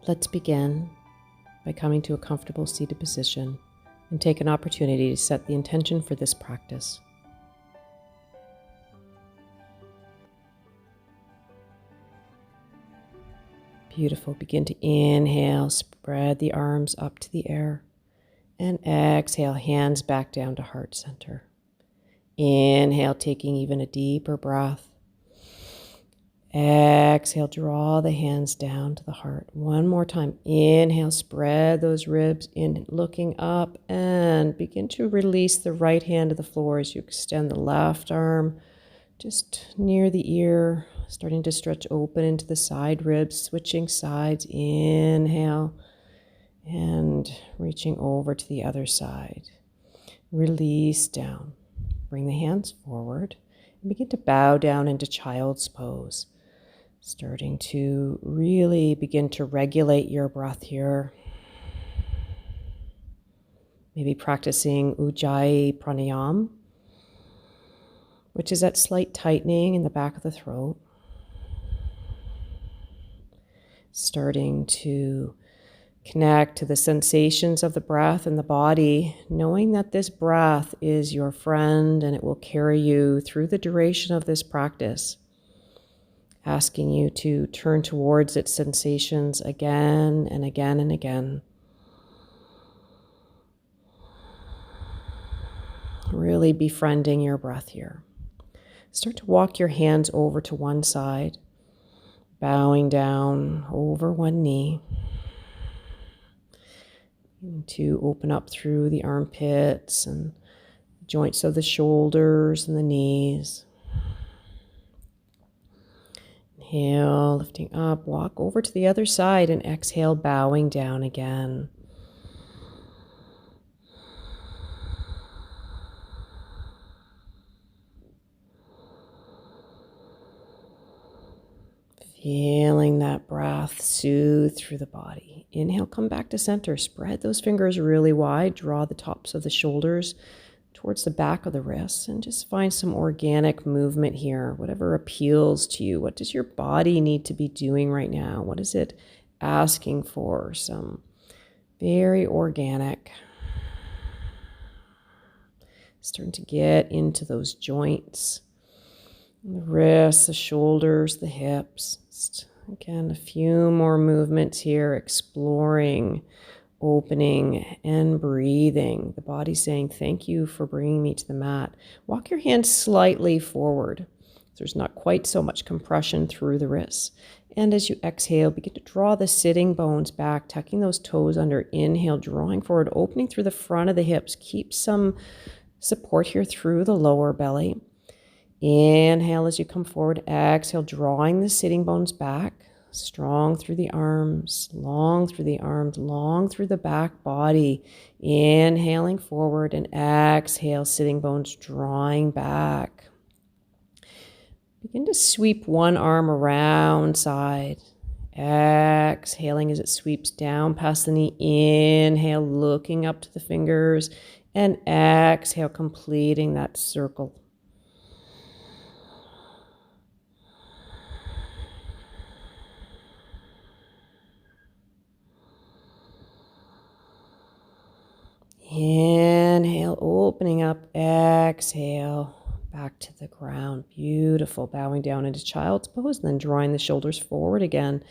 Let's begin by coming to a comfortable seated position and take an opportunity to set the intention for this practice. Beautiful. Begin to inhale, spread the arms up to the air, and exhale, hands back down to heart center. Inhale, taking even a deeper breath. Exhale, draw the hands down to the heart. One more time. Inhale, spread those ribs in, looking up, and begin to release the right hand to the floor as you extend the left arm just near the ear, starting to stretch open into the side ribs, switching sides. Inhale, and reaching over to the other side. Release down. Bring the hands forward and begin to bow down into child's pose. Starting to really begin to regulate your breath here. Maybe practicing Ujjayi pranayama, which is that slight tightening in the back of the throat. Starting to connect to the sensations of the breath and the body, knowing that this breath is your friend and it will carry you through the duration of this practice. Asking you to turn towards its sensations again and again and again. Really befriending your breath here. Start to walk your hands over to one side, bowing down over one knee. To open up through the armpits and joints of the shoulders and the knees. Inhale, lifting up, walk over to the other side, and exhale, bowing down again. Feeling that breath soothe through the body. Inhale, come back to center. Spread those fingers really wide. Draw the tops of the shoulders towards the back of the wrists and just find some organic movement here. Whatever appeals to you. What does your body need to be doing right now? What is it asking for? Some very organic. Starting to get into those joints. The wrists, the shoulders, the hips. Just, again, a few more movements here, exploring, opening, and breathing. The body saying, thank you for bringing me to the mat. Walk your hands slightly forward. There's not quite so much compression through the wrists. And as you exhale, begin to draw the sitting bones back, tucking those toes under. Inhale, drawing forward, opening through the front of the hips. Keep some support here through the lower belly. Inhale as you come forward. Exhale, drawing the sitting bones back. Strong through the arms, long through the arms, long through the back body. Inhaling forward and exhale, sitting bones drawing back. Begin to sweep one arm around side. Exhaling as it sweeps down past the knee. Inhale, looking up to the fingers. And exhale, completing that circle. Inhale, opening up, exhale, back to the ground. Beautiful. Bowing down into child's pose, and then drawing the shoulders forward again.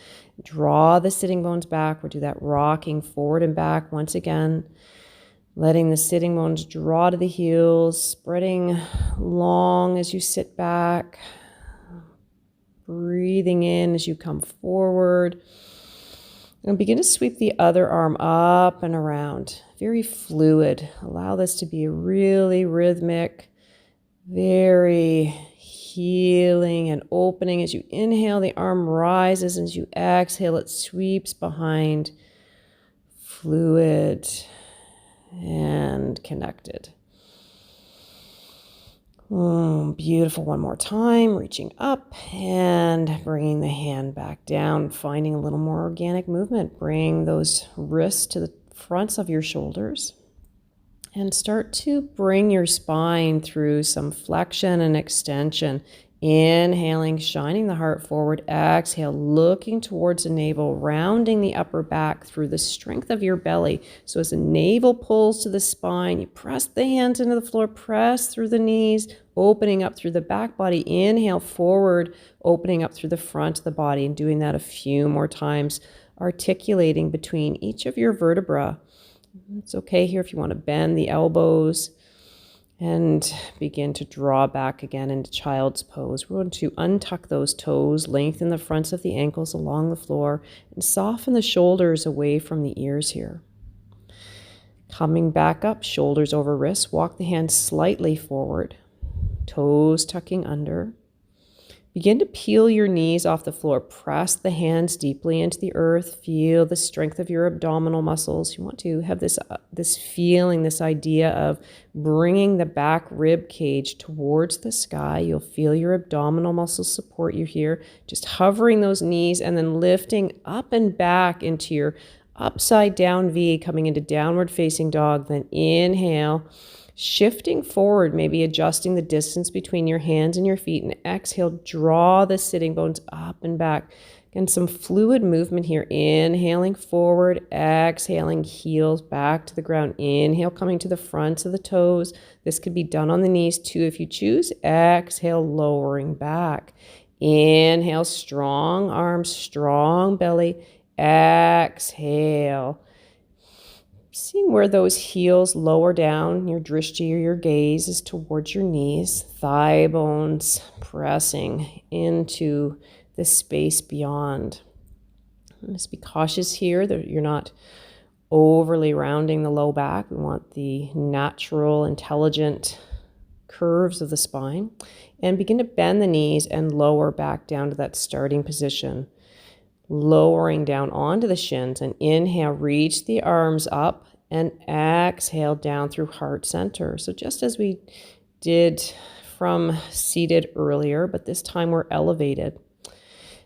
Draw the sitting bones back. We'll do that rocking forward and back once again. Letting the sitting bones draw to the heels, spreading long as you sit back. Breathing in as you come forward. And begin to sweep the other arm up and around. Very fluid. Allow this to be a really rhythmic, very healing and opening. As you inhale, the arm rises. As you exhale, it sweeps behind. Fluid and connected. Beautiful. One more time, reaching up and bringing the hand back down, finding a little more organic movement. Bring those wrists to the fronts of your shoulders and start to bring your spine through some flexion and extension. Inhaling, shining the heart forward. Exhale, looking towards the navel, rounding the upper back through the strength of your belly. So as the navel pulls to the spine, you press the hands into the floor, press through the knees, opening up through the back body. Inhale forward, opening up through the front of the body, and doing that a few more times, articulating between each of your vertebrae. It's okay here if you want to bend the elbows and begin to draw back again into child's pose. We're going to untuck those toes, lengthen the fronts of the ankles along the floor, and soften the shoulders away from the ears here. Coming back up, shoulders over wrists, walk the hands slightly forward, toes tucking under. Begin to peel your knees off the floor. Press the hands deeply into the earth. Feel the strength of your abdominal muscles. You want to have this feeling, this idea of bringing the back rib cage towards the sky. You'll feel your abdominal muscles support you here. Just hovering those knees and then lifting up and back into your upside down V, coming into downward facing dog. Then inhale. Shifting forward, maybe adjusting the distance between your hands and your feet, and exhale, draw the sitting bones up and back. Again, some fluid movement here. Inhaling forward, exhaling, heels back to the ground. Inhale, coming to the fronts of the toes. This could be done on the knees too if you choose. Exhale, lowering back. Inhale, strong arms, strong belly. Exhale. Seeing where those heels lower down, your drishti or your gaze is towards your knees, thigh bones pressing into the space beyond. Just be cautious here that you're not overly rounding the low back. We want the natural, intelligent curves of the spine. And begin to bend the knees and lower back down to that starting position. Lowering down onto the shins, and inhale, reach the arms up, and exhale down through heart center. So just as we did from seated earlier, but this time we're elevated.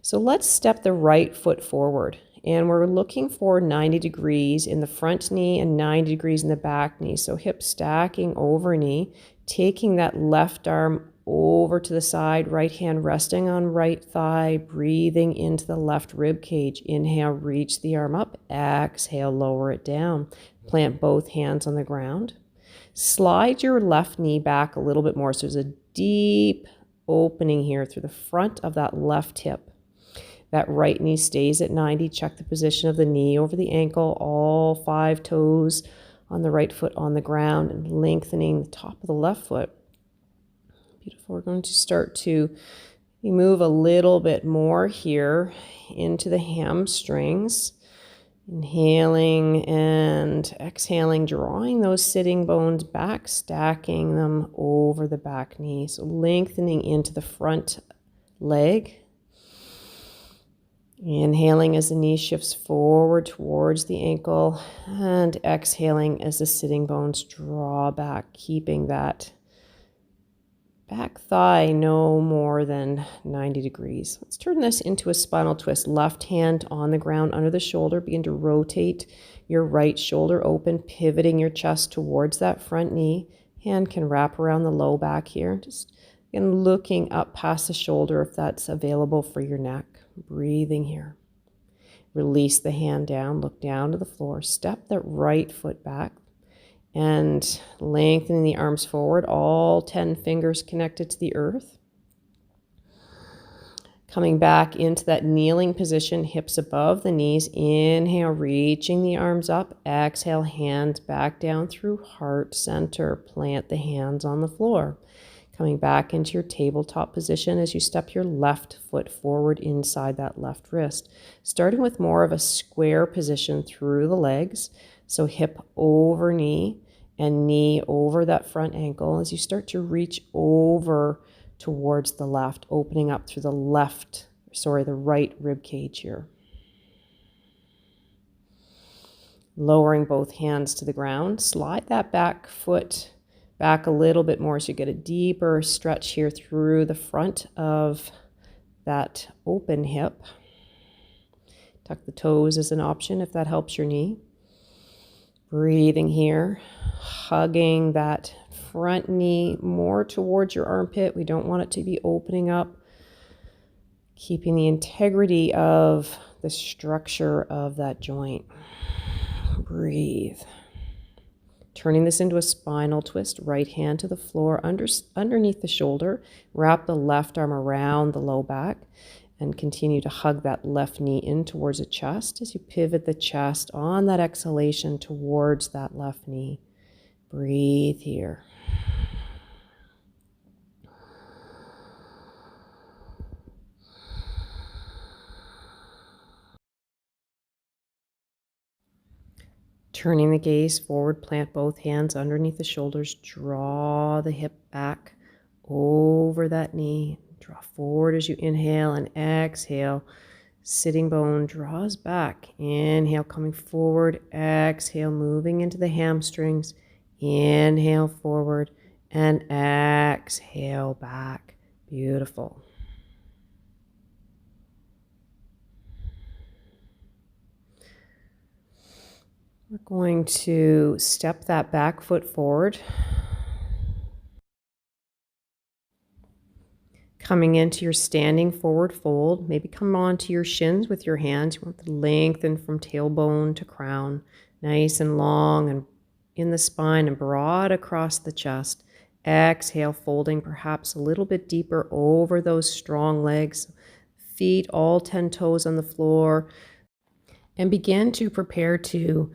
So let's step the right foot forward, and we're looking for 90 degrees in the front knee and 90 degrees in the back knee. So hip stacking over knee, taking that left arm over to the side, right hand resting on right thigh, breathing into the left rib cage. Inhale, reach the arm up. Exhale, lower it down. Plant both hands on the ground. Slide your left knee back a little bit more. So there's a deep opening here through the front of that left hip. That right knee stays at 90. Check the position of the knee over the ankle. All 5 toes on the right foot on the ground, and lengthening the top of the left foot. Beautiful. We're going to start to move a little bit more here into the hamstrings. Inhaling and exhaling, drawing those sitting bones back, stacking them over the back knee. So lengthening into the front leg. Inhaling as the knee shifts forward towards the ankle, and exhaling as the sitting bones draw back, keeping that back thigh no more than 90 degrees. Let's turn this into a spinal twist. Left hand on the ground under the shoulder. Begin to rotate your right shoulder open, pivoting your chest towards that front knee. Hand can wrap around the low back here. Just again, looking up past the shoulder if that's available for your neck. Breathing here. Release the hand down, look down to the floor. Step that right foot back. And lengthening the arms forward, all 10 fingers connected to the earth. Coming back into that kneeling position, hips above the knees. Inhale, reaching the arms up. Exhale, hands back down through heart center. Plant the hands on the floor. Coming back into your tabletop position as you step your left foot forward inside that left wrist. Starting with more of a square position through the legs. So hip over knee and knee over that front ankle as you start to reach over towards the left, opening up through the right rib cage here. Lowering both hands to the ground. Slide that back foot back a little bit more so you get a deeper stretch here through the front of that open hip. Tuck the toes as an option if that helps your knee. Breathing here, hugging that front knee more towards your armpit. We don't want it to be opening up. Keeping the integrity of the structure of that joint. Breathe. Turning this into a spinal twist, right hand to the floor underneath the shoulder. Wrap the left arm around the low back and continue to hug that left knee in towards the chest as you pivot the chest on that exhalation towards that left knee. Breathe here. Turning the gaze forward, plant both hands underneath the shoulders. Draw the hip back over that knee. Draw forward as you inhale and exhale. Sitting bone draws back. Inhale, coming forward. Exhale, moving into the hamstrings. Inhale forward and exhale back. Beautiful. We're going to step that back foot forward. Coming into your standing forward fold. Maybe come onto your shins with your hands. You want to lengthen from tailbone to crown. Nice and long and in the spine and broad across the chest. Exhale, folding perhaps a little bit deeper over those strong legs. Feet, all 10 toes on the floor. And begin to prepare to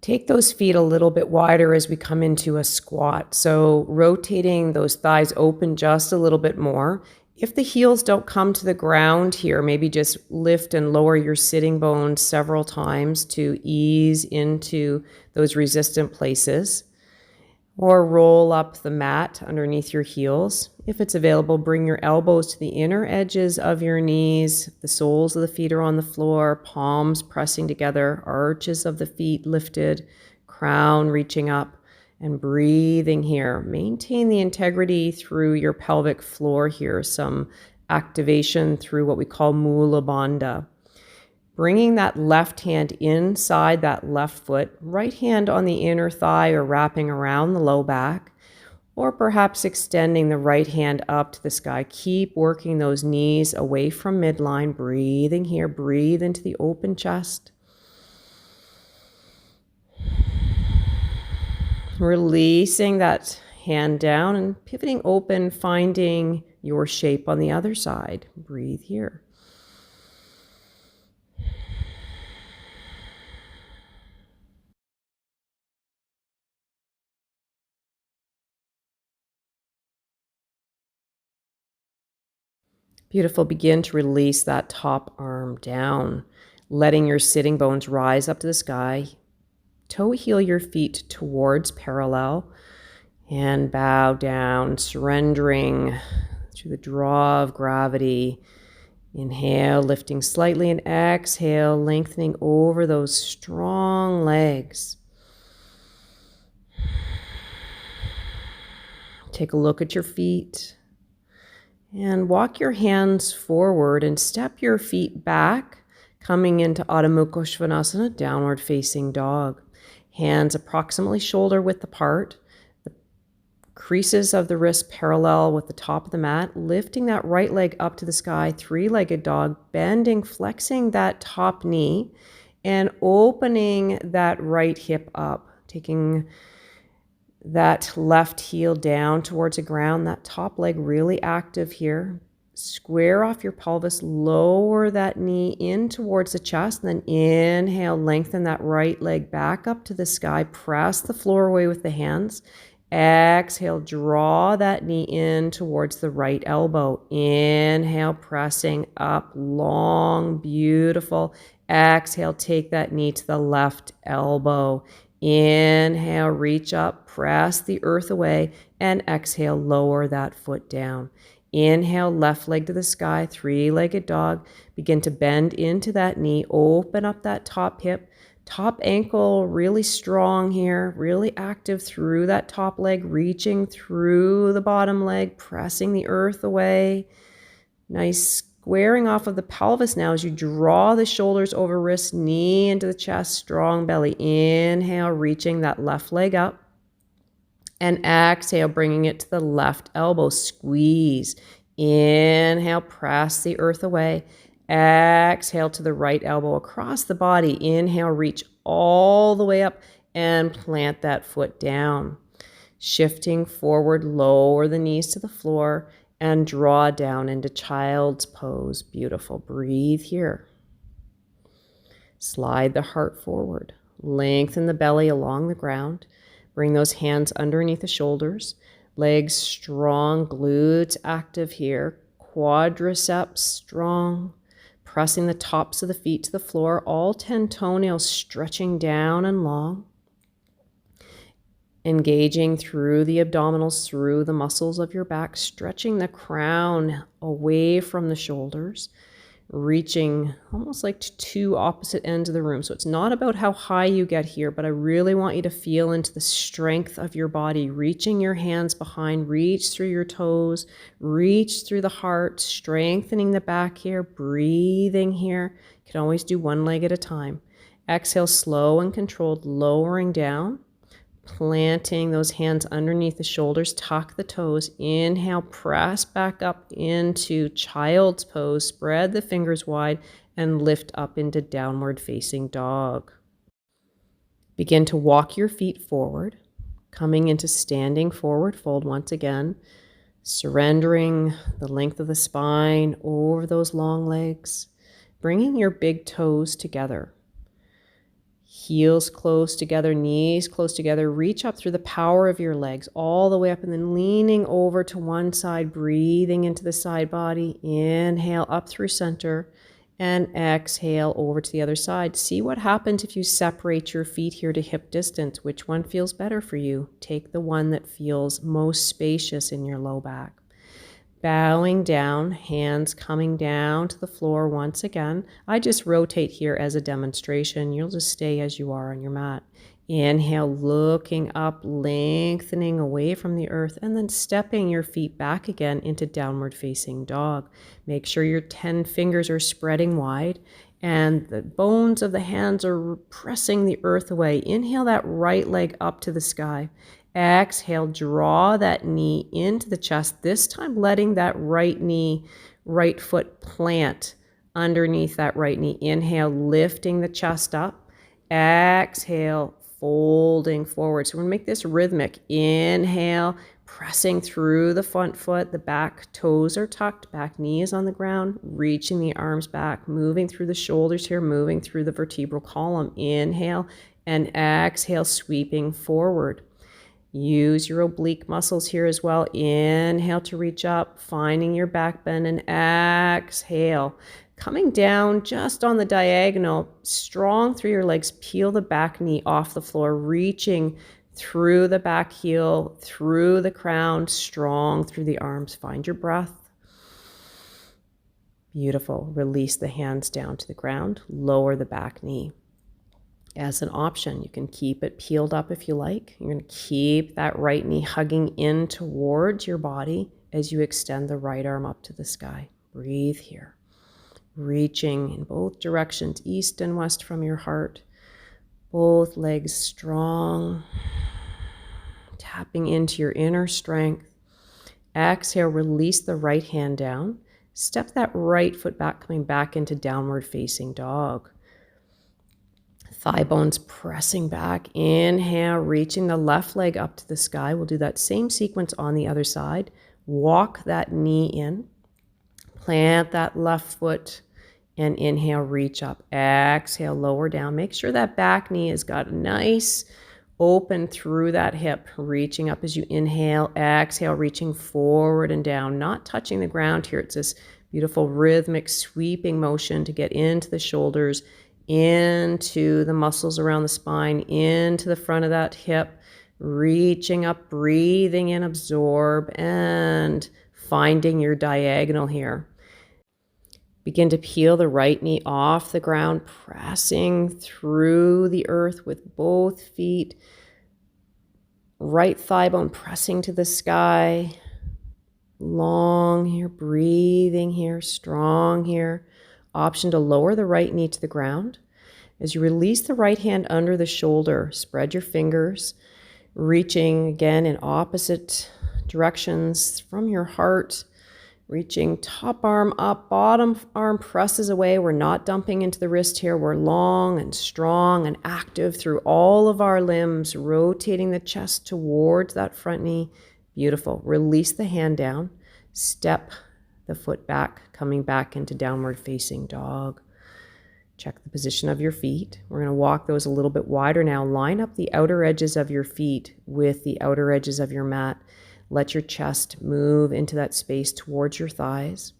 take those feet a little bit wider as we come into a squat. So rotating those thighs open just a little bit more. If the heels don't come to the ground here, maybe just lift and lower your sitting bones several times to ease into those resistant places. Or roll up the mat underneath your heels. If it's available, bring your elbows to the inner edges of your knees. The soles of the feet are on the floor, palms pressing together, arches of the feet lifted, crown reaching up, and breathing here. Maintain the integrity through your pelvic floor here, some activation through what we call Mula Bandha. Bringing that left hand inside that left foot, right hand on the inner thigh or wrapping around the low back, or perhaps extending the right hand up to the sky. Keep working those knees away from midline. Breathing here, breathe into the open chest. Releasing that hand down and pivoting open, finding your shape on the other side. Breathe here. Beautiful. Begin to release that top arm down, letting your sitting bones rise up to the sky. Toe heel your feet towards parallel and bow down, surrendering to the draw of gravity. Inhale, lifting slightly, and exhale, lengthening over those strong legs. Take a look at your feet. And walk your hands forward and step your feet back, coming into Adho Mukha Svanasana, downward facing dog. Hands approximately shoulder width apart. The creases of the wrist parallel with the top of the mat. Lifting that right leg up to the sky, three-legged dog. Bending, flexing that top knee and opening that right hip up. Taking that left heel down towards the ground, that top leg really active here. Square off your pelvis, lower that knee in towards the chest, and then inhale, lengthen that right leg back up to the sky. Press the floor away with the hands. Exhale, draw that knee in towards the right elbow. Inhale, pressing up, long, beautiful. Exhale, take that knee to the left elbow. Inhale, reach up, press the earth away, and exhale, lower that foot down. Inhale, left leg to the sky, three-legged dog. Begin to bend into that knee, open up that top hip, top ankle really strong here, really active through that top leg, reaching through the bottom leg, pressing the earth away. Nice squaring off of the pelvis now as you draw the shoulders over wrists, knee into the chest, strong belly. Inhale, reaching that left leg up. And exhale, bringing it to the left elbow. Squeeze. Inhale, press the earth away. Exhale to the right elbow across the body. Inhale, reach all the way up and plant that foot down. Shifting forward, lower the knees to the floor and draw down into child's pose. Beautiful. Breathe here. Slide the heart forward. Lengthen the belly along the ground. Bring those hands underneath the shoulders. Legs strong, glutes active here. Quadriceps strong. Pressing the tops of the feet to the floor. All 10 toenails stretching down and long. Engaging through the abdominals, through the muscles of your back. Stretching the crown away from the shoulders. Reaching almost like to two opposite ends of the room. So it's not about how high you get here, but I really want you to feel into the strength of your body. Reaching your hands behind, reach through your toes, reach through the heart, strengthening the back here, breathing here. You can always do one leg at a time. Exhale, slow and controlled, lowering down. Planting those hands underneath the shoulders, tuck the toes. Inhale, press back up into child's pose. Spread the fingers wide and lift up into downward facing dog. Begin to walk your feet forward, coming into standing forward fold once again, surrendering the length of the spine over those long legs, bringing your big toes together. Heels close together, knees close together. Reach up through the power of your legs all the way up and then leaning over to one side, breathing into the side body. Inhale up through center and exhale over to the other side. See what happens if you separate your feet here to hip distance. Which one feels better for you? Take the one that feels most spacious in your low back. Bowing down, hands coming down to the floor once again. I just rotate here as a demonstration. You'll just stay as you are on your mat. Inhale, looking up, lengthening away from the earth, and then stepping your feet back again into downward facing dog. Make sure your 10 fingers are spreading wide and the bones of the hands are pressing the earth away. Inhale that right leg up to the sky. Exhale, draw that knee into the chest, this time letting that right knee, right foot plant underneath that right knee. Inhale, lifting the chest up. Exhale, folding forward. So we're going to make this rhythmic. Inhale, pressing through the front foot. The back toes are tucked, back knee is on the ground, reaching the arms back, moving through the shoulders here, moving through the vertebral column. Inhale and exhale, sweeping forward. Use your oblique muscles here as well. Inhale to reach up, finding your back bend, and exhale. Coming down just on the diagonal, strong through your legs. Peel the back knee off the floor, reaching through the back heel, through the crown, strong through the arms. Find your breath. Beautiful. Release the hands down to the ground. Lower the back knee. As an option, you can keep it peeled up if you like. You're going to keep that right knee hugging in towards your body as you extend the right arm up to the sky. Breathe here. Reaching in both directions, east and west from your heart. Both legs strong. Tapping into your inner strength. Exhale, release the right hand down. Step that right foot back, coming back into downward facing dog. Thigh bones pressing back. Inhale, reaching the left leg up to the sky. We'll do that same sequence on the other side. Walk that knee in. Plant that left foot and inhale, reach up. Exhale, lower down. Make sure that back knee has got a nice open through that hip. Reaching up as you inhale. Exhale, reaching forward and down. Not touching the ground here. It's this beautiful rhythmic sweeping motion to get into the shoulders, into the muscles around the spine, into the front of that hip, reaching up, breathing in, absorb, and finding your diagonal here. Begin to peel the right knee off the ground, pressing through the earth with both feet. Right thigh bone pressing to the sky. Long here, breathing here, strong here. Option to lower the right knee to the ground. As you release the right hand under the shoulder, spread your fingers, reaching again in opposite directions from your heart, reaching top arm up, bottom arm presses away. We're not dumping into the wrist here. We're long and strong and active through all of our limbs, rotating the chest towards that front knee. Beautiful. Release the hand down, step the foot back, coming back into downward facing dog. Check the position of your feet. We're going to walk those a little bit wider now. Line up the outer edges of your feet with the outer edges of your mat. Let your chest move into that space towards your thighs.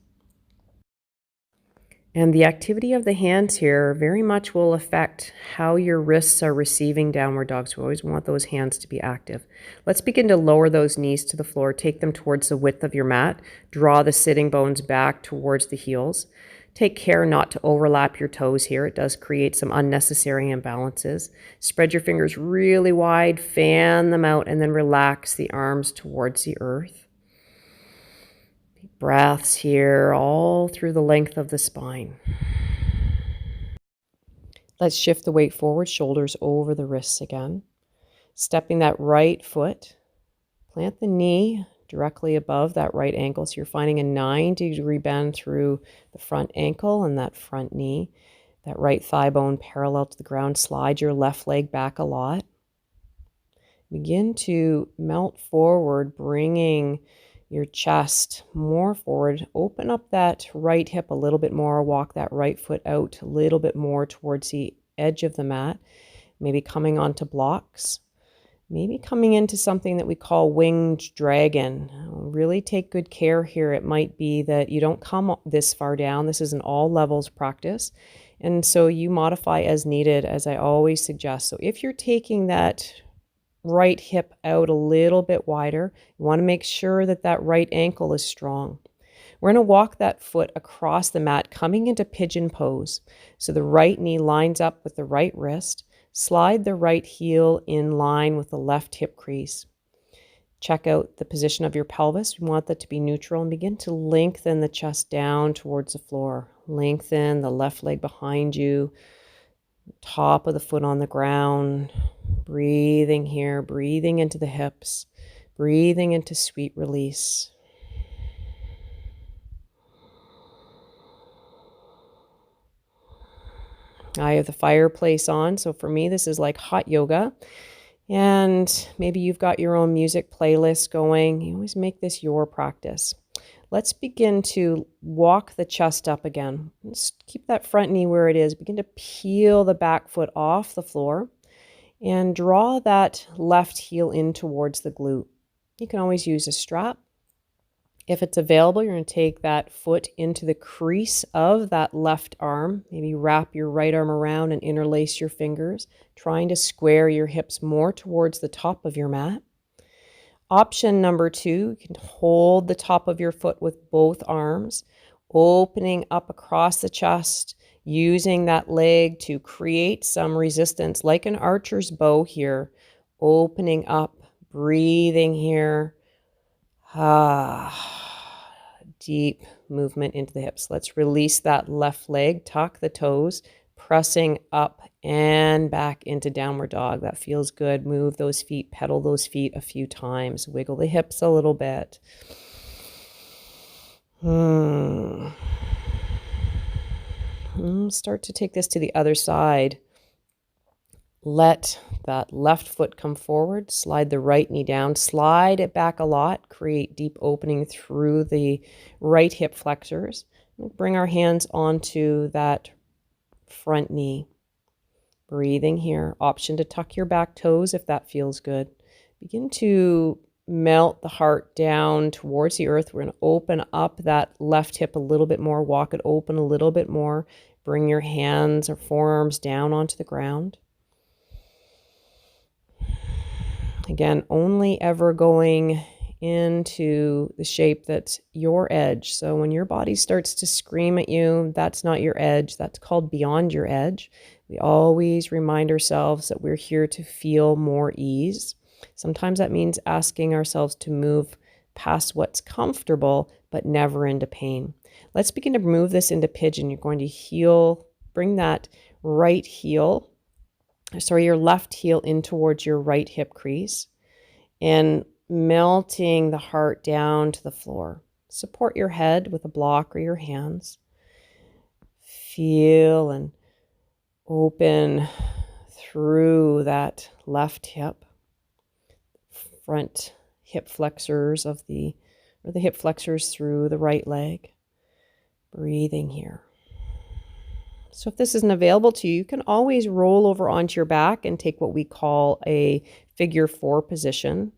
And the activity of the hands here very much will affect how your wrists are receiving downward dog. So we always want those hands to be active. Let's begin to lower those knees to the floor. Take them towards the width of your mat. Draw the sitting bones back towards the heels. Take care not to overlap your toes here. It does create some unnecessary imbalances. Spread your fingers really wide, fan them out, and then relax the arms towards the earth. Deep breaths here all through the length of the spine. Let's shift the weight forward, shoulders over the wrists again. Stepping that right foot, plant the knee directly above that right ankle. So you're finding a 90-degree bend through the front ankle and that front knee. That right thigh bone parallel to the ground. Slide your left leg back a lot. Begin to melt forward, bringing your chest more forward. Open up that right hip a little bit more. Walk that right foot out a little bit more towards the edge of the mat. Maybe coming onto blocks. Maybe coming into something that we call winged dragon. Really take good care here. It might be that you don't come this far down. This is an all levels practice. And so you modify as needed, as I always suggest. So if you're taking that right hip out a little bit wider, you want to make sure that that right ankle is strong. We're going to walk that foot across the mat, coming into pigeon pose. So the right knee lines up with the right wrist. Slide the right heel in line with the left hip crease. Check out the position of your pelvis. We want that to be neutral and begin to lengthen the chest down towards the floor. Lengthen the left leg behind you, top of the foot on the ground. Breathing here, breathing into the hips, breathing into sweet release. I have the fireplace on, so for me this is like hot yoga. And maybe you've got your own music playlist going. You always make this your practice. Let's begin to walk the chest up again. Let's keep that front knee where it is. Begin to peel the back foot off the floor and draw that left heel in towards the glute. You can always use a strap. If it's available, you're going to take that foot into the crease of that left arm. Maybe wrap your right arm around and interlace your fingers, trying to square your hips more towards the top of your mat. Option number 2, you can hold the top of your foot with both arms, opening up across the chest, using that leg to create some resistance, like an archer's bow here, opening up, breathing here. Deep movement into the hips. Let's release that left leg, tuck the toes, pressing up and back into downward dog. That feels good. Move those feet, pedal those feet a few times, wiggle the hips a little bit. Start to take this to the other side. Let that left foot come forward, slide the right knee down, slide it back a lot, create deep opening through the right hip flexors. Bring our hands onto that front knee. Breathing here. Option to tuck your back toes if that feels good. Begin to melt the heart down towards the earth. We're going to open up that left hip a little bit more, walk it open a little bit more. Bring your hands or forearms down onto the ground. Again, only ever going into the shape that's your edge. So when your body starts to scream at you, that's not your edge. That's called beyond your edge. We always remind ourselves that we're here to feel more ease. Sometimes that means asking ourselves to move past what's comfortable, but never into pain. Let's begin to move this into pigeon. You're going to bring that your left heel in towards your right hip crease and melting the heart down to the floor. Support your head with a block or your hands. Feel and open through that left hip, front hip flexors the hip flexors through the right leg. Breathing here. So if this isn't available to you, you can always roll over onto your back and take what we call a figure 4 position.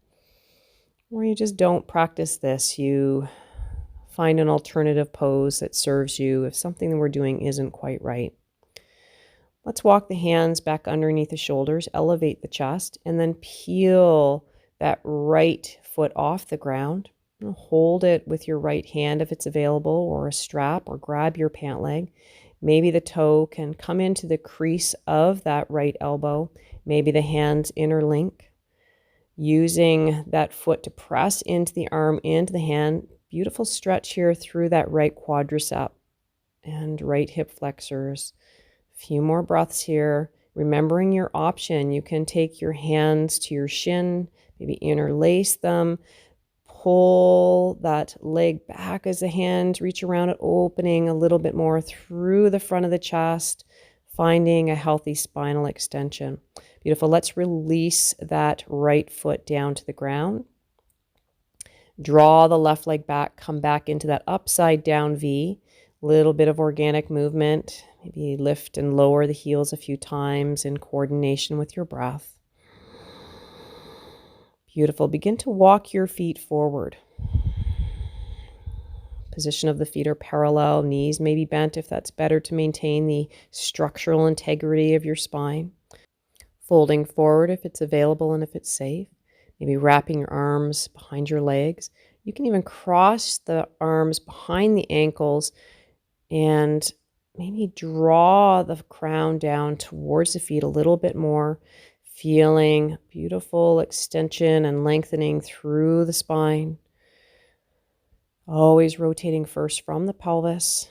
Or you just don't practice this. You find an alternative pose that serves you if something that we're doing isn't quite right. Let's walk the hands back underneath the shoulders, elevate the chest, and then peel that right foot off the ground. Hold it with your right hand if it's available, or a strap, or grab your pant leg. Maybe the toe can come into the crease of that right elbow. Maybe the hands interlink. Using that foot to press into the arm, into the hand. Beautiful stretch here through that right quadricep and right hip flexors. A few more breaths here. Remembering your option, you can take your hands to your shin, maybe interlace them. Pull that leg back as the hands reach around it, opening a little bit more through the front of the chest, finding a healthy spinal extension. Beautiful. Let's release that right foot down to the ground. Draw the left leg back, come back into that upside down V. Little bit of organic movement. Maybe lift and lower the heels a few times in coordination with your breath. Beautiful. Begin to walk your feet forward. Position of the feet are parallel. Knees may be bent if that's better to maintain the structural integrity of your spine. Folding forward if it's available and if it's safe. Maybe wrapping your arms behind your legs. You can even cross the arms behind the ankles and maybe draw the crown down towards the feet a little bit more. Feeling beautiful extension and lengthening through the spine. Always rotating first from the pelvis.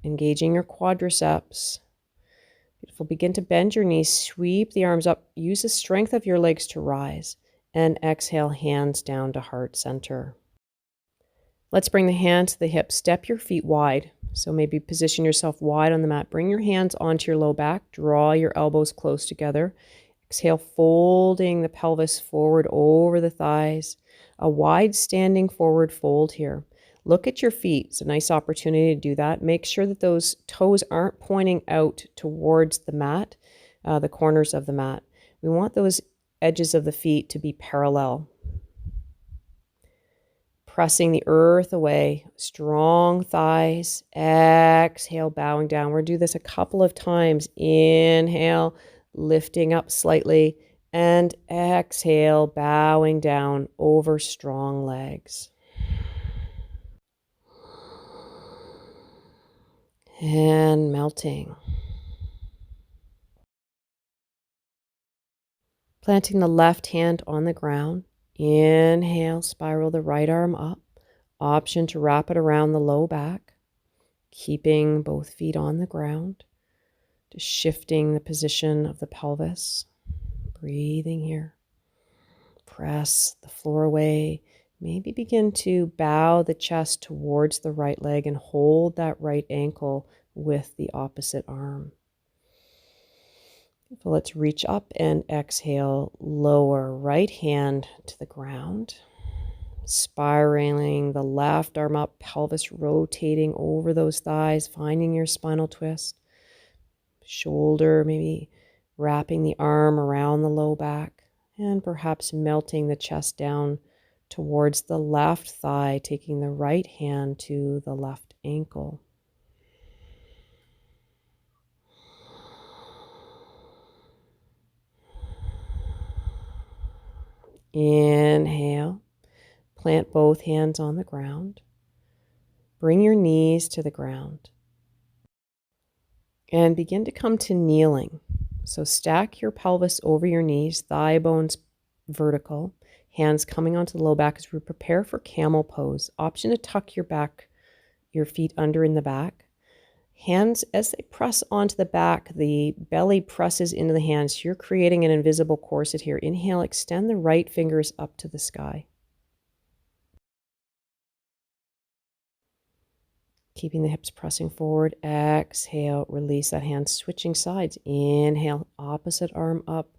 Engaging your quadriceps. Beautiful. Begin to bend your knees. Sweep the arms up. Use the strength of your legs to rise. And exhale, hands down to heart center. Let's bring the hands to the hips. Step your feet wide. So maybe position yourself wide on the mat. Bring your hands onto your low back. Draw your elbows close together. Exhale, folding the pelvis forward over the thighs. A wide standing forward fold here. Look at your feet. It's a nice opportunity to do that. Make sure that those toes aren't pointing out towards the mat, the corners of the mat. We want those edges of the feet to be parallel. Pressing the earth away, strong thighs. Exhale, bowing down. We'll do this a couple of times. Inhale, lifting up slightly. And exhale, bowing down over strong legs. And melting. Planting the left hand on the ground. Inhale, spiral the right arm up. Option to wrap it around the low back. Keeping both feet on the ground. Just shifting the position of the pelvis. Breathing here. Press the floor away. Maybe begin to bow the chest towards the right leg and hold that right ankle with the opposite arm. So let's reach up and exhale, lower right hand to the ground. Spiraling the left arm up, pelvis rotating over those thighs, finding your spinal twist. Shoulder, maybe wrapping the arm around the low back, and perhaps melting the chest down towards the left thigh, taking the right hand to the left ankle. Inhale, plant both hands on the ground. Bring your knees to the ground. And begin to come to kneeling. So stack your pelvis over your knees, thigh bones vertical, Hands coming onto the low back as we prepare for camel pose. Option to tuck your feet under in the back. Hands, as they press onto the back, the belly presses into the hands. You're creating an invisible corset here. Inhale, extend the right fingers up to the sky. Keeping the hips pressing forward. Exhale, release that hand, switching sides. Inhale, opposite arm up.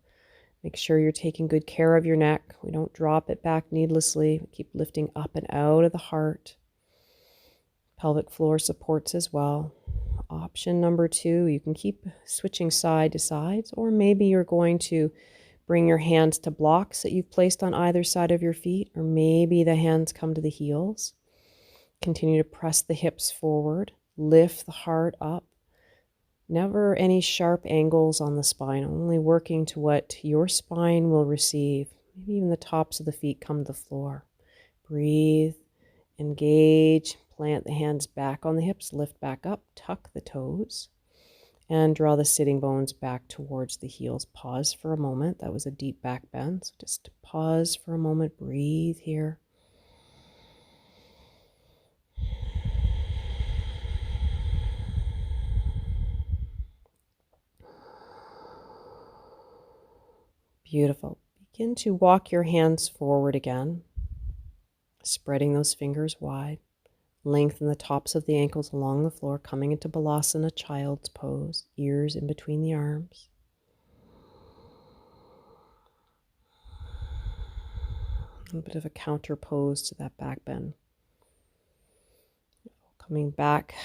Make sure you're taking good care of your neck. We don't drop it back needlessly. We keep lifting up and out of the heart. Pelvic floor supports as well. Option number 2, you can keep switching side to sides, or maybe you're going to bring your hands to blocks that you've placed on either side of your feet, or maybe the hands come to the heels. Continue to press the hips forward, lift the heart up. Never any sharp angles on the spine, only working to what your spine will receive. Maybe even the tops of the feet come to the floor. Breathe, engage, plant the hands back on the hips, lift back up, tuck the toes, and draw the sitting bones back towards the heels. Pause for a moment. That was a deep back bend. So just pause for a moment, breathe here. Beautiful. Begin to walk your hands forward again, spreading those fingers wide. Lengthen the tops of the ankles along the floor, coming into Balasana, child's pose, ears in between the arms. A bit of a counter pose to that back bend. Coming back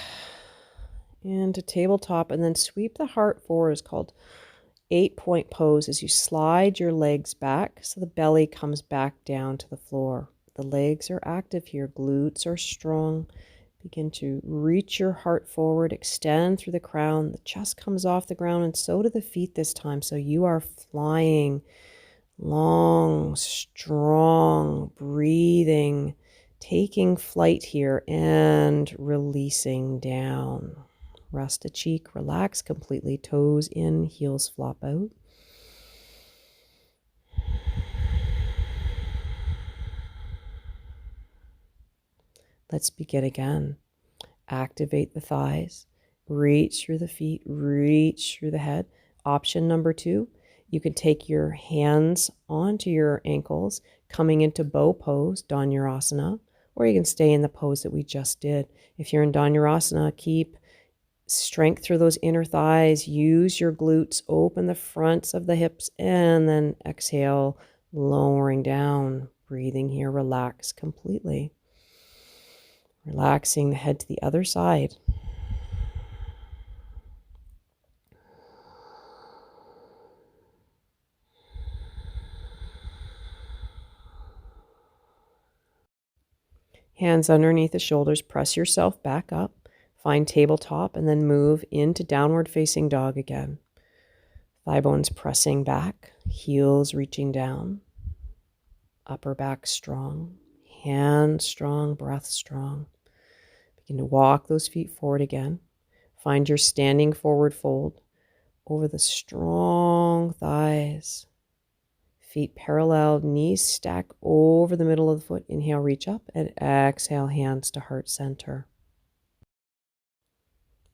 into tabletop, and then sweep the heart forward. It's called 8-point pose as you slide your legs back so the belly comes back down to the floor. The legs are active here, glutes are strong. Begin to reach your heart forward, extend through the crown. The chest comes off the ground, and so do the feet this time. So you are flying, long, strong, breathing, taking flight here and releasing down. Rest a cheek, relax completely, toes in, heels flop out. Let's begin again. Activate the thighs, reach through the feet, reach through the head. Option number 2, you can take your hands onto your ankles, coming into bow pose, Dhanurasana, or you can stay in the pose that we just did. If you're in Dhanurasana, keep strength through those inner thighs, use your glutes, open the fronts of the hips, and then exhale, lowering down, breathing here, relax completely. Relaxing the head to the other side. Hands underneath the shoulders, press yourself back up. Find tabletop and then move into downward facing dog again. Thigh bones pressing back, heels reaching down. Upper back strong, hands strong, breath strong. Begin to walk those feet forward again. Find your standing forward fold over the strong thighs. Feet parallel, knees stack over the middle of the foot. Inhale, reach up, and exhale, hands to heart center.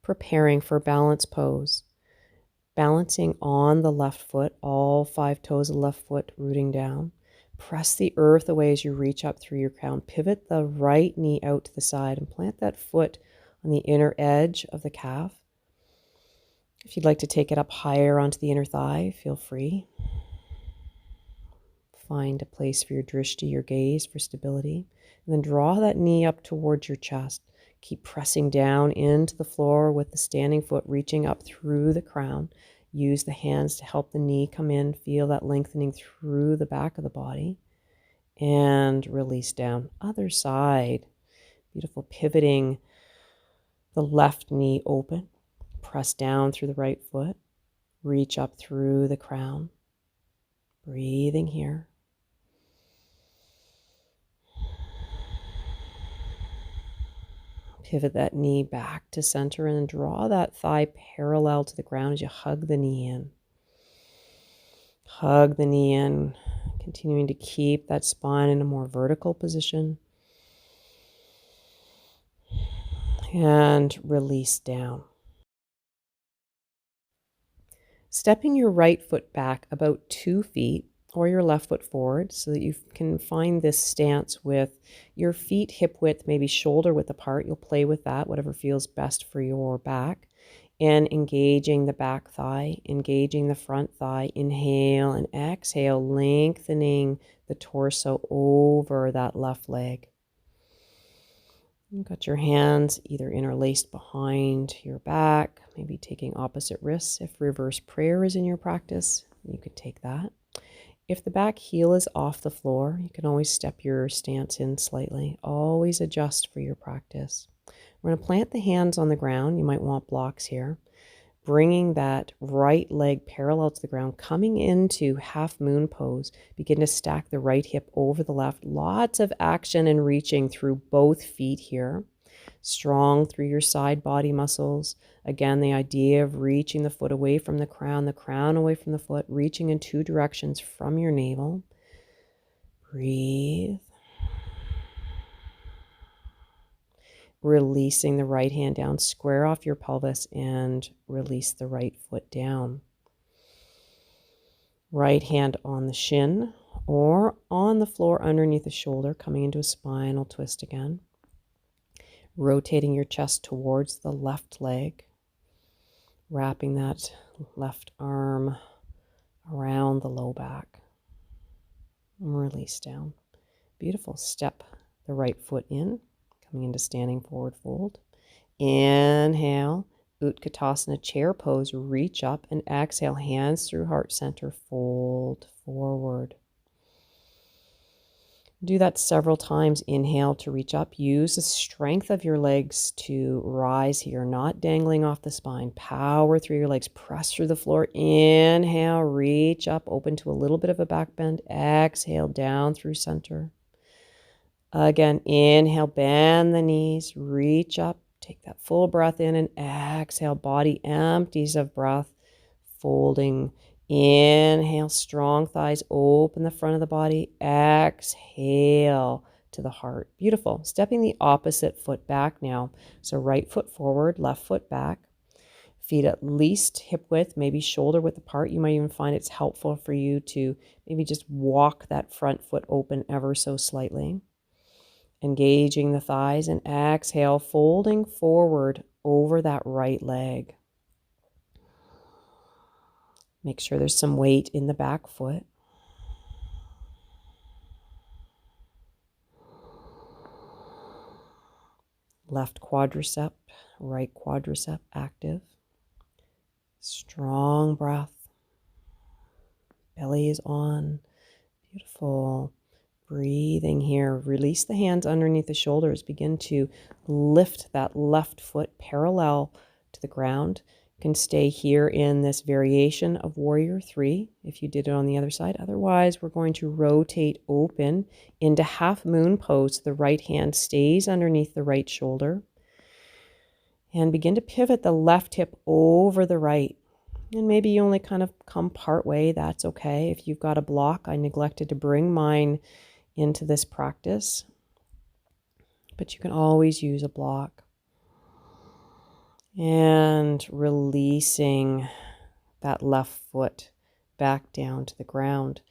Preparing for balance pose. Balancing on the left foot, all 5 toes of the left foot rooting down. Press the earth away as you reach up through your crown. Pivot the right knee out to the side and plant that foot on the inner edge of the calf. If you'd like to take it up higher onto the inner thigh, feel free. Find a place for your drishti, your gaze, for stability. And then draw that knee up towards your chest. Keep pressing down into the floor with the standing foot reaching up through the crown. Use the hands to help the knee come in. Feel that lengthening through the back of the body. And release down. Other side. Beautiful, pivoting the left knee open. Press down through the right foot. Reach up through the crown. Breathing here. Pivot that knee back to center and draw that thigh parallel to the ground as you hug the knee in. Hug the knee in. Continuing to keep that spine in a more vertical position. And release down. Stepping your right foot back about 2 feet or your left foot forward so that you can find this stance with your feet hip width, maybe shoulder width apart. You'll play with that, whatever feels best for your back. And engaging the back thigh, engaging the front thigh. Inhale and exhale, lengthening the torso over that left leg. You've got your hands either interlaced behind your back, maybe taking opposite wrists. If reverse prayer is in your practice, you could take that. If the back heel is off the floor, you can always step your stance in slightly. Always adjust for your practice. We're going to plant the hands on the ground. You might want blocks here. Bringing that right leg parallel to the ground, coming into half moon pose. Begin to stack the right hip over the left. Lots of action and reaching through both feet here. Strong through your side body muscles. Again, the idea of reaching the foot away from the crown away from the foot, reaching in 2 directions from your navel. Breathe. Releasing the right hand down, square off your pelvis and release the right foot down. Right hand on the shin or on the floor underneath the shoulder, coming into a spinal twist again. Rotating your chest towards the left leg, wrapping that left arm around the low back. And release down. Beautiful. Step the right foot in. Coming into standing forward fold. Inhale, Utkatasana chair pose, reach up and exhale, hands through heart center, fold forward. Do that several times. Inhale to reach up. Use the strength of your legs to rise here, not dangling off the spine. Power through your legs. Press through the floor. Inhale, reach up, open to a little bit of a back bend. Exhale, down through center. Again, inhale, bend the knees, reach up, take that full breath in and exhale, body empties of breath, folding. Inhale, strong thighs, open the front of the body, exhale to the heart. Beautiful. Stepping the opposite foot back now. So right foot forward, left foot back. Feet at least hip width, maybe shoulder width apart. You might even find it's helpful for you to maybe just walk that front foot open ever so slightly. Engaging the thighs and exhale, folding forward over that right leg. Make sure there's some weight in the back foot. Left quadricep, right quadricep active. Strong breath. Belly is on. Beautiful. Breathing here. Release the hands underneath the shoulders. Begin to lift that left foot parallel to the ground. You can stay here in this variation of Warrior 3 if you did it on the other side. Otherwise, we're going to rotate open into half moon pose. The right hand stays underneath the right shoulder. And begin to pivot the left hip over the right. And maybe you only kind of come part way. That's okay. If you've got a block, I neglected to bring mine into this practice, but you can always use a block. And releasing that left foot back down to the ground,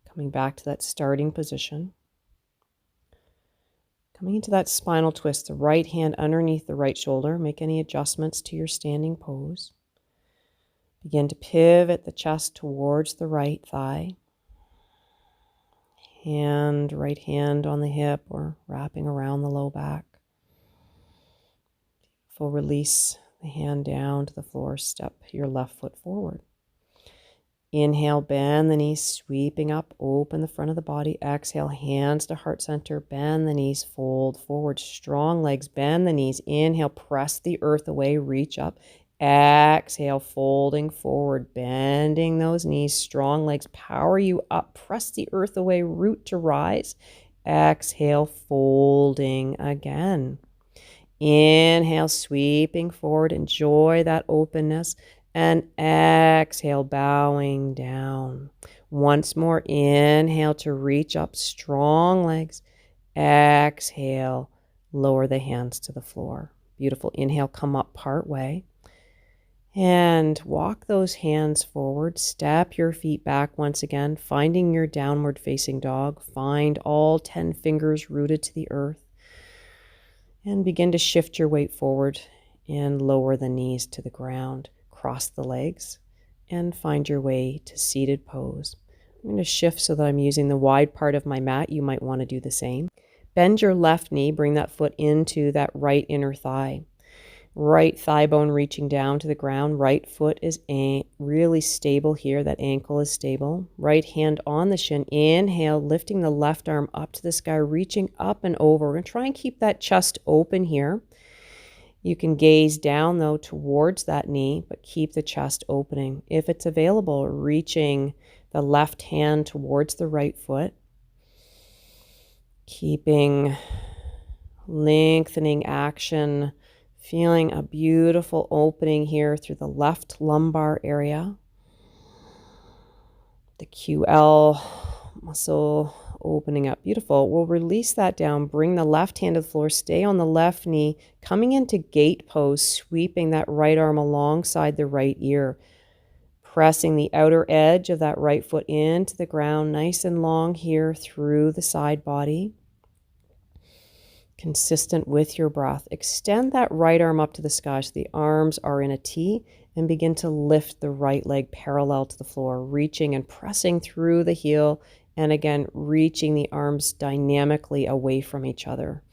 coming back to that starting position, coming into that spinal twist, the right hand underneath the right shoulder. Make any adjustments to your standing pose. Begin to pivot the chest towards the right thigh. Right hand on the hip or wrapping around the low back. Full release the hand down to the floor. Step your left foot forward. Inhale, bend the knees, sweeping up, open the front of the body. Exhale, hands to heart center, bend the knees, fold forward. Strong legs, bend the knees. Inhale, press the earth away, reach up. Exhale, folding forward, bending those knees, strong legs, power you up, press the earth away, root to rise. Exhale, folding again. Inhale, sweeping forward, enjoy that openness. And exhale, bowing down. Once more, inhale to reach up, strong legs. Exhale, lower the hands to the floor. Beautiful. Inhale, come up part way. And walk those hands forward. Step your feet back once again, finding your downward facing dog. Find all 10 fingers rooted to the earth. And begin to shift your weight forward and lower the knees to the ground. Cross the legs and find your way to seated pose. I'm going to shift so that I'm using the wide part of my mat. You might want to do the same. Bend your left knee, bring that foot into that right inner thigh. Right thigh bone reaching down to the ground. Right foot is really stable here. That ankle is stable. Right hand on the shin. Inhale, lifting the left arm up to the sky, reaching up and over. We're going to try and keep that chest open here. You can gaze down, though, towards that knee, but keep the chest opening. If it's available, reaching the left hand towards the right foot. Keeping lengthening action. Feeling a beautiful opening here through the left lumbar area. The QL muscle opening up. Beautiful. We'll release that down. Bring the left hand to the floor. Stay on the left knee. Coming into gate pose, sweeping that right arm alongside the right ear. Pressing the outer edge of that right foot into the ground. Nice and long here through the side body. Consistent with your breath. Extend that right arm up to the sky so the arms are in a T, and begin to lift the right leg parallel to the floor, reaching and pressing through the heel, and again, reaching the arms dynamically away from each other.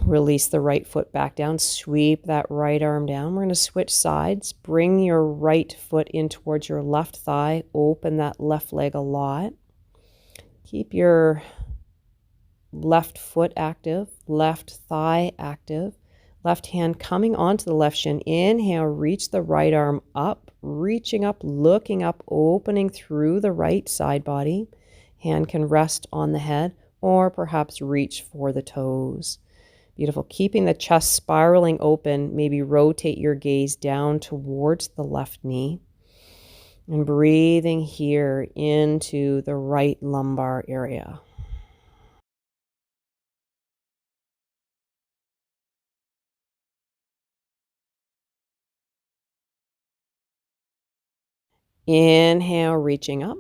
Release the right foot back down, sweep that right arm down. We're going to switch sides. Bring your right foot in towards your left thigh, open that left leg a lot. Keep your left foot active, left thigh active, left hand coming onto the left shin. Inhale, reach the right arm up, reaching up, looking up, opening through the right side body. Hand can rest on the head or perhaps reach for the toes. Beautiful. Keeping the chest spiraling open, maybe rotate your gaze down towards the left knee. And breathing here into the right lumbar area. Inhale, reaching up.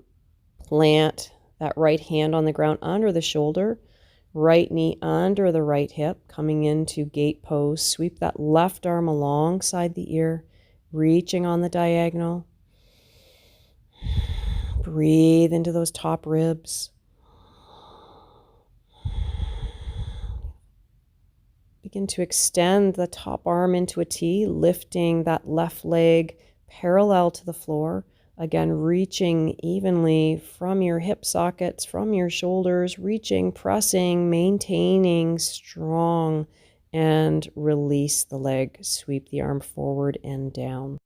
Plant that right hand on the ground under the shoulder. Right knee under the right hip. Coming into gate pose. Sweep that left arm alongside the ear. Reaching on the diagonal. Breathe into those top ribs. Begin to extend the top arm into a T, lifting that left leg parallel to the floor. Again, reaching evenly from your hip sockets, from your shoulders, reaching, pressing, maintaining strong, and release the leg. Sweep the arm forward and down.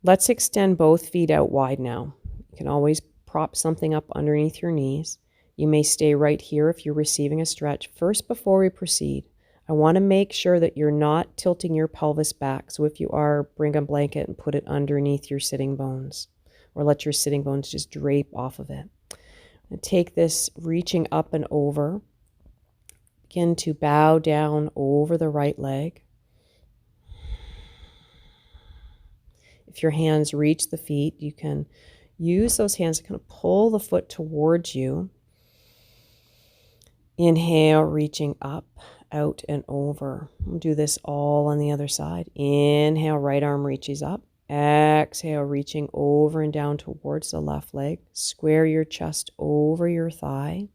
Let's extend both feet out wide now. You can always prop something up underneath your knees. You may stay right here if you're receiving a stretch. First, before we proceed, I want to make sure that you're not tilting your pelvis back. So if you are, bring a blanket and put it underneath your sitting bones, or let your sitting bones just drape off of it. And take this reaching up and over. Begin to bow down over the right leg. If your hands reach the feet, you can use those hands to kind of pull the foot towards you. Inhale, reaching up, out, and over. We'll do this all on the other side. Inhale, right arm reaches up. Exhale, reaching over and down towards the left leg. Square your chest over your thigh.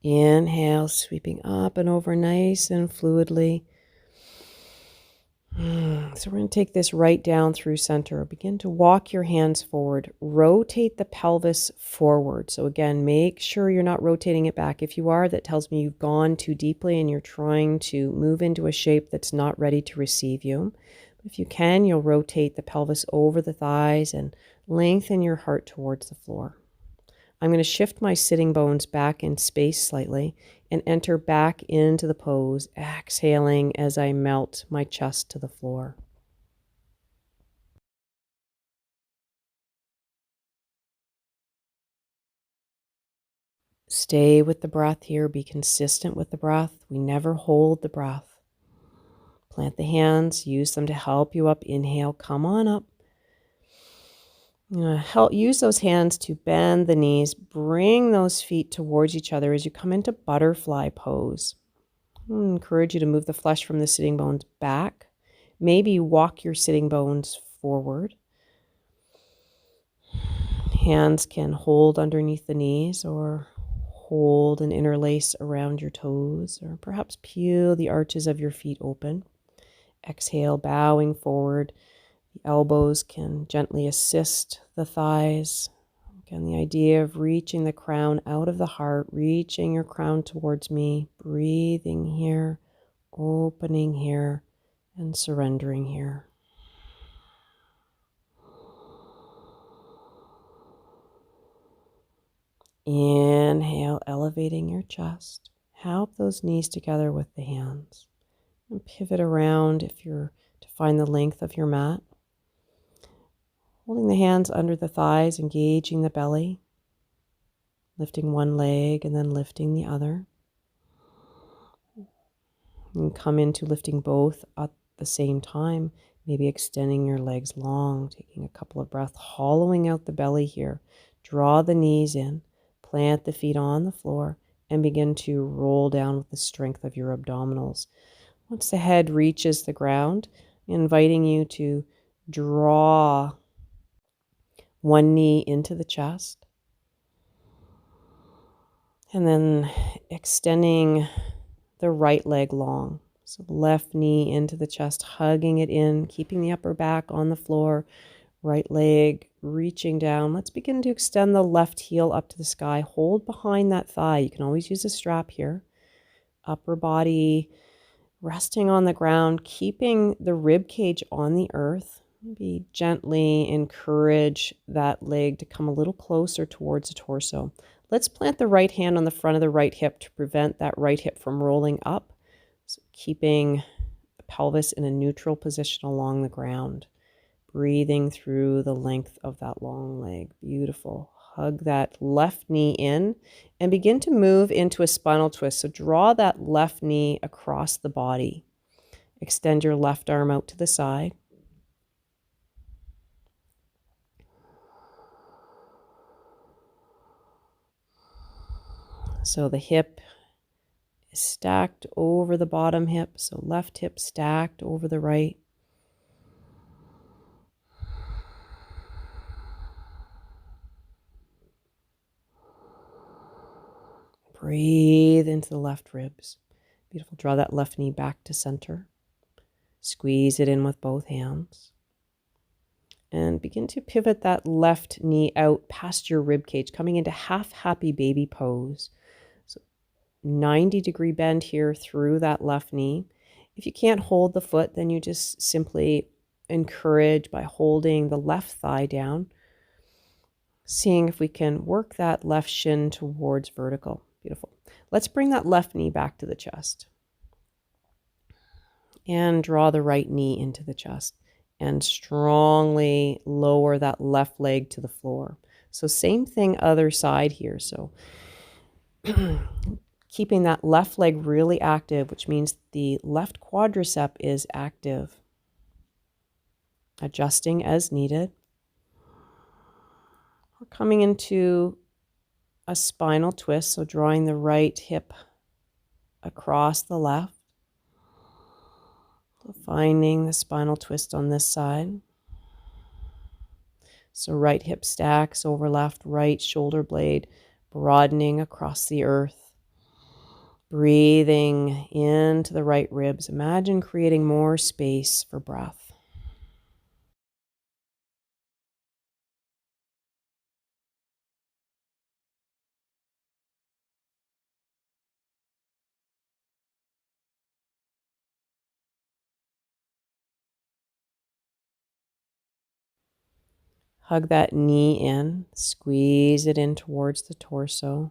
Inhale, sweeping up and over nice and fluidly. So we're going to take this right down through center. Begin to walk your hands forward. Rotate the pelvis forward. So again, make sure you're not rotating it back. If you are, that tells me you've gone too deeply and you're trying to move into a shape that's not ready to receive you. If you can, you'll rotate the pelvis over the thighs and lengthen your heart towards the floor. I'm going to shift my sitting bones back in space slightly and enter back into the pose, exhaling as I melt my chest to the floor. Stay with the breath here. Be consistent with the breath. We never hold the breath. Plant the hands. Use them to help you up. Inhale. Come on up. Use those hands to bend the knees. Bring those feet towards each other as you come into butterfly pose. I encourage you to move the flesh from the sitting bones back. Maybe walk your sitting bones forward. Hands can hold underneath the knees or hold and interlace around your toes, or perhaps peel the arches of your feet open. Exhale, bowing forward. The elbows can gently assist the thighs. Again, the idea of reaching the crown out of the heart, reaching your crown towards me, breathing here, opening here, and surrendering here. Inhale, elevating your chest. Help those knees together with the hands. And pivot around if you're to find the length of your mat. Holding the hands under the thighs, engaging the belly. Lifting one leg and then lifting the other. And come into lifting both at the same time. Maybe extending your legs long, taking a couple of breaths, hollowing out the belly here. Draw the knees in. Plant the feet on the floor and begin to roll down with the strength of your abdominals. Once the head reaches the ground, inviting you to draw one knee into the chest. And then extending the right leg long. So the left knee into the chest, hugging it in, keeping the upper back on the floor. Right leg reaching down. Let's begin to extend the left heel up to the sky. Hold behind that thigh. You can always use a strap here. Upper body resting on the ground, keeping the rib cage on the earth. Maybe gently encourage that leg to come a little closer towards the torso. Let's plant the right hand on the front of the right hip to prevent that right hip from rolling up. So keeping the pelvis in a neutral position along the ground. Breathing through the length of that long leg. Beautiful. Hug that left knee in and begin to move into a spinal twist. So draw that left knee across the body. Extend your left arm out to the side. So the hip is stacked over the bottom hip. So left hip stacked over the right. Breathe into the left ribs. Beautiful. Draw that left knee back to center. Squeeze it in with both hands. And begin to pivot that left knee out past your rib cage, coming into half happy baby pose. So 90-degree bend here through that left knee. If you can't hold the foot, then you just simply encourage by holding the left thigh down, seeing if we can work that left shin towards vertical. Beautiful. Let's bring that left knee back to the chest. And draw the right knee into the chest. And strongly lower that left leg to the floor. So same thing other side here. So keeping that left leg really active, which means the left quadricep is active. Adjusting as needed. We're coming into a spinal twist, so drawing the right hip across the left. Finding the spinal twist on this side. So right hip stacks over left, right shoulder blade broadening across the earth. Breathing into the right ribs. Imagine creating more space for breath. Hug that knee in, squeeze it in towards the torso.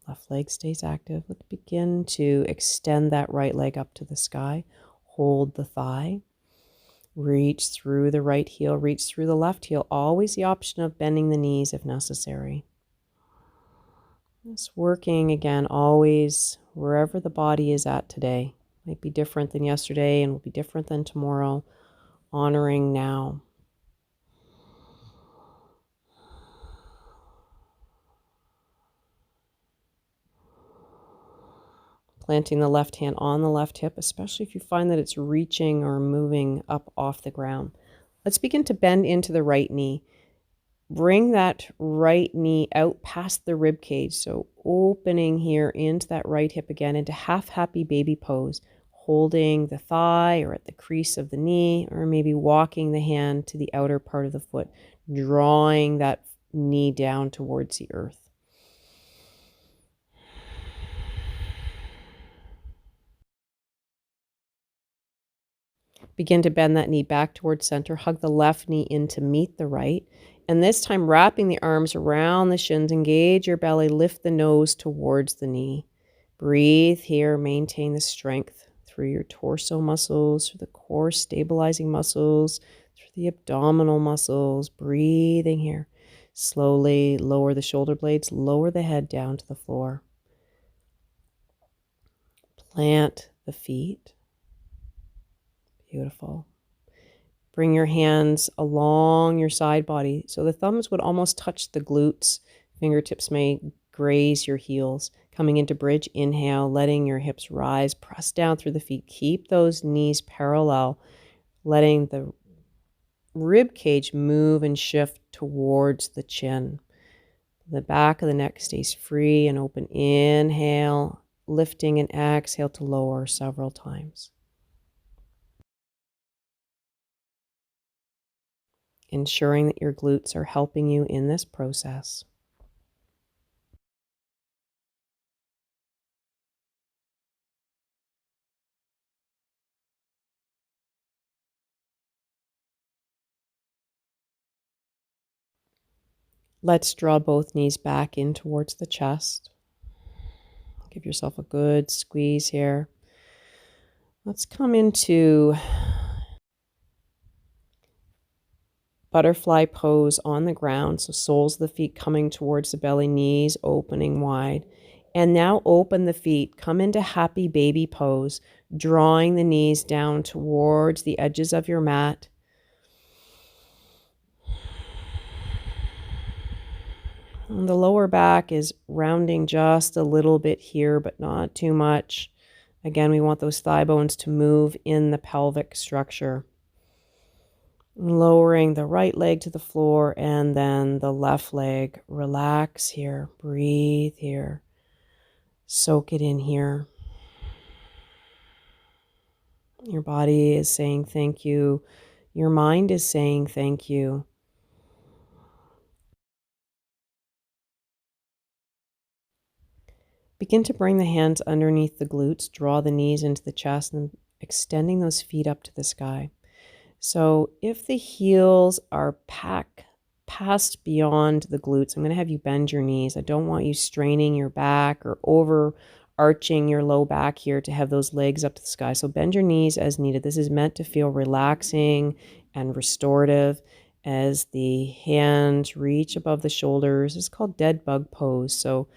Left leg stays active. Let's begin to extend that right leg up to the sky. Hold the thigh. Reach through the right heel, reach through the left heel. Always the option of bending the knees if necessary. Just working again, always wherever the body is at today. Might be different than yesterday and will be different than tomorrow. Honoring now. Planting the left hand on the left hip, especially if you find that it's reaching or moving up off the ground. Let's begin to bend into the right knee. Bring that right knee out past the rib cage. So opening here into that right hip again into half happy baby pose, holding the thigh or at the crease of the knee, or maybe walking the hand to the outer part of the foot, drawing that knee down towards the earth. Begin to bend that knee back towards center. Hug the left knee in to meet the right. And this time, wrapping the arms around the shins, engage your belly, lift the nose towards the knee. Breathe here, maintain the strength through your torso muscles, through the core stabilizing muscles, through the abdominal muscles. Breathing here. Slowly lower the shoulder blades, lower the head down to the floor. Plant the feet. Beautiful. Bring your hands along your side body. So the thumbs would almost touch the glutes. Fingertips may graze your heels. Coming into bridge, inhale, letting your hips rise. Press down through the feet. Keep those knees parallel. Letting the rib cage move and shift towards the chin. The back of the neck stays free and open. Inhale, lifting and exhale to lower several times. Ensuring that your glutes are helping you in this process. Let's draw both knees back in towards the chest. Give yourself a good squeeze here. Let's come into butterfly pose on the ground. So soles of the feet coming towards the belly, knees opening wide. And now open the feet. Come into happy baby pose, drawing the knees down towards the edges of your mat. And the lower back is rounding just a little bit here, but not too much. Again, we want those thigh bones to move in the pelvic structure. Lowering the right leg to the floor and then the left leg. Relax here. Breathe here. Soak it in here. Your body is saying thank you. Your mind is saying thank you. Begin to bring the hands underneath the glutes. Draw the knees into the chest and extending those feet up to the sky. So if the heels are past beyond the glutes, I'm going to have you bend your knees. I don't want you straining your back or overarching your low back here to have those legs up to the sky. So bend your knees as needed. This is meant to feel relaxing and restorative as the hands reach above the shoulders. It's called dead bug pose. So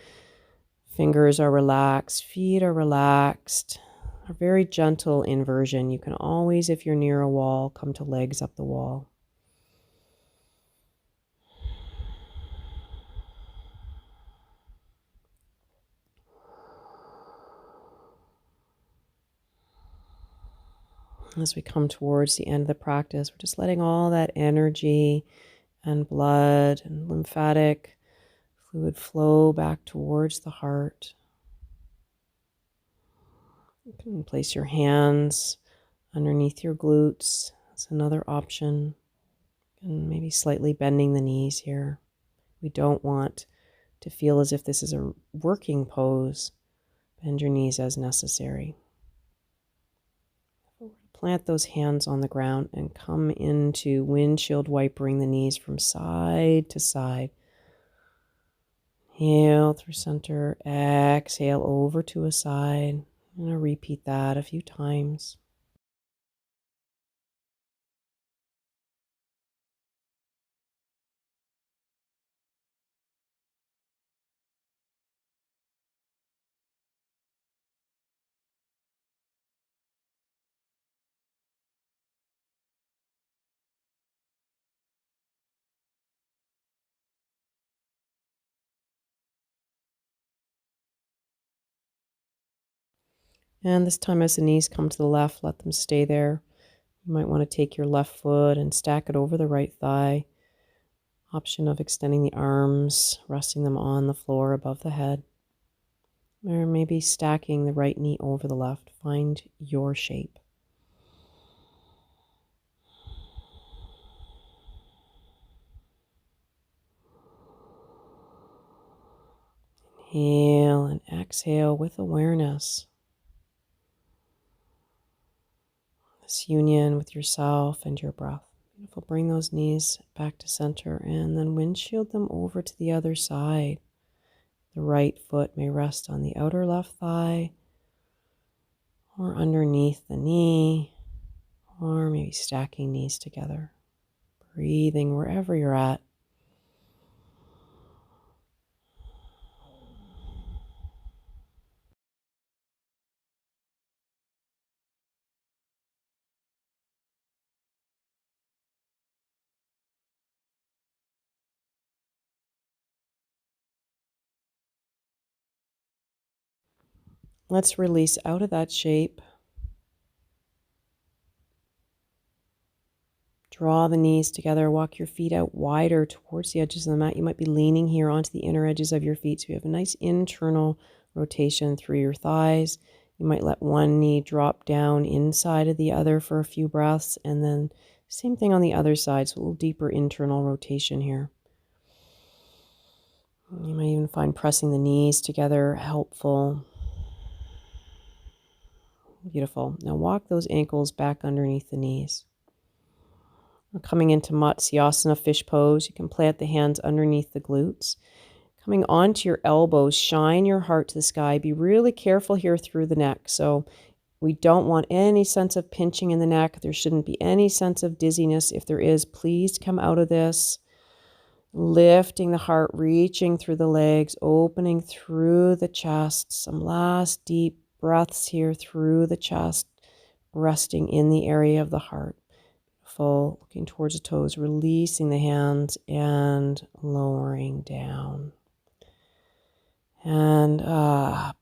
fingers are relaxed, feet are relaxed. A very gentle inversion. You can always, if you're near a wall, come to legs up the wall. As we come towards the end of the practice, we're just letting all that energy and blood and lymphatic fluid flow back towards the heart. You can place your hands underneath your glutes. That's another option. And maybe slightly bending the knees here. We don't want to feel as if this is a working pose. Bend your knees as necessary. plant those hands on the ground and come into windshield wipering the knees from side to side. Inhale through center, exhale over to a side. I'm going to repeat that a few times. And this time as the knees come to the left, let them stay there. You might want to take your left foot and stack it over the right thigh. Option of extending the arms, resting them on the floor above the head. Or maybe stacking the right knee over the left. Find your shape. Inhale and exhale with awareness. This union with yourself and your breath. Beautiful. Bring those knees back to center and then windshield them over to the other side. The right foot may rest on the outer left thigh or underneath the knee, or maybe stacking knees together. Breathing wherever you're at. Let's release out of that shape. Draw the knees together. Walk your feet out wider towards the edges of the mat. You might be leaning here onto the inner edges of your feet, so you have a nice internal rotation through your thighs. You might let one knee drop down inside of the other for a few breaths, and then same thing on the other side, so a little deeper internal rotation here. You might even find pressing the knees together helpful. Beautiful. Now walk those ankles back underneath the knees. We're coming into Matsyasana fish pose. You can plant the hands underneath the glutes. Coming onto your elbows, shine your heart to the sky. Be really careful here through the neck. So we don't want any sense of pinching in the neck. There shouldn't be any sense of dizziness. If there is, please come out of this. Lifting the heart, reaching through the legs, opening through the chest. Some last deep breaths here through the chest, resting in the area of the heart. Full, looking towards the toes, releasing the hands and lowering down. And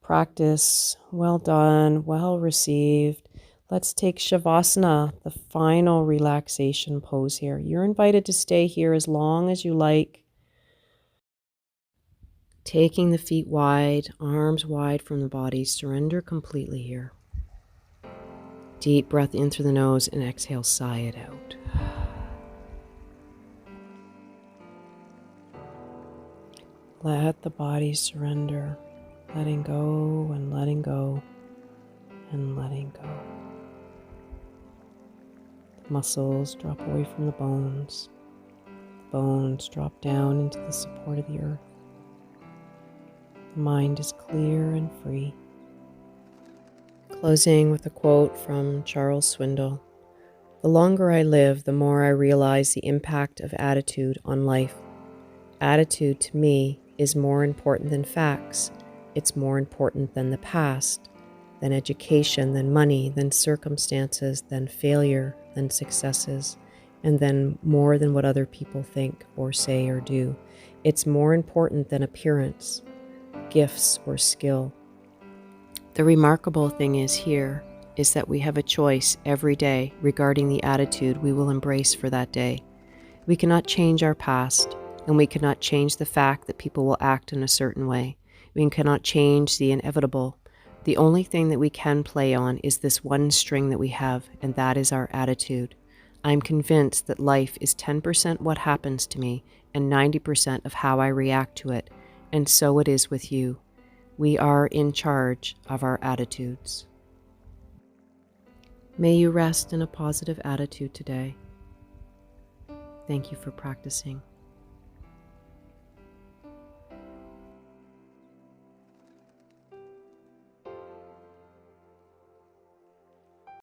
practice well done, well received. Let's take Shavasana, the final relaxation pose here. You're invited to stay here as long as you like. Taking the feet wide, arms wide from the body, surrender completely here. Deep breath in through the nose and exhale, sigh it out. Let the body surrender, letting go and letting go and letting go. The muscles drop away from the bones. The bones drop down into the support of the earth. The mind is clear and free. Closing with a quote from Charles Swindoll. The longer I live, the more I realize the impact of attitude on life. Attitude to me is more important than facts. It's more important than the past, than education, than money, than circumstances, than failure, than successes, and then more than what other people think or say or do. It's more important than appearance, gifts, or skill. The remarkable thing is that we have a choice every day regarding the attitude we will embrace for that day. We cannot change our past, and we cannot change the fact that people will act in a certain way. We cannot change the inevitable. The only thing that we can play on is this one string that we have, and that is our attitude. I'm convinced that life is 10% what happens to me and 90% of how I react to it, and so it is with you. We are in charge of our attitudes. May you rest in a positive attitude today. Thank you for practicing.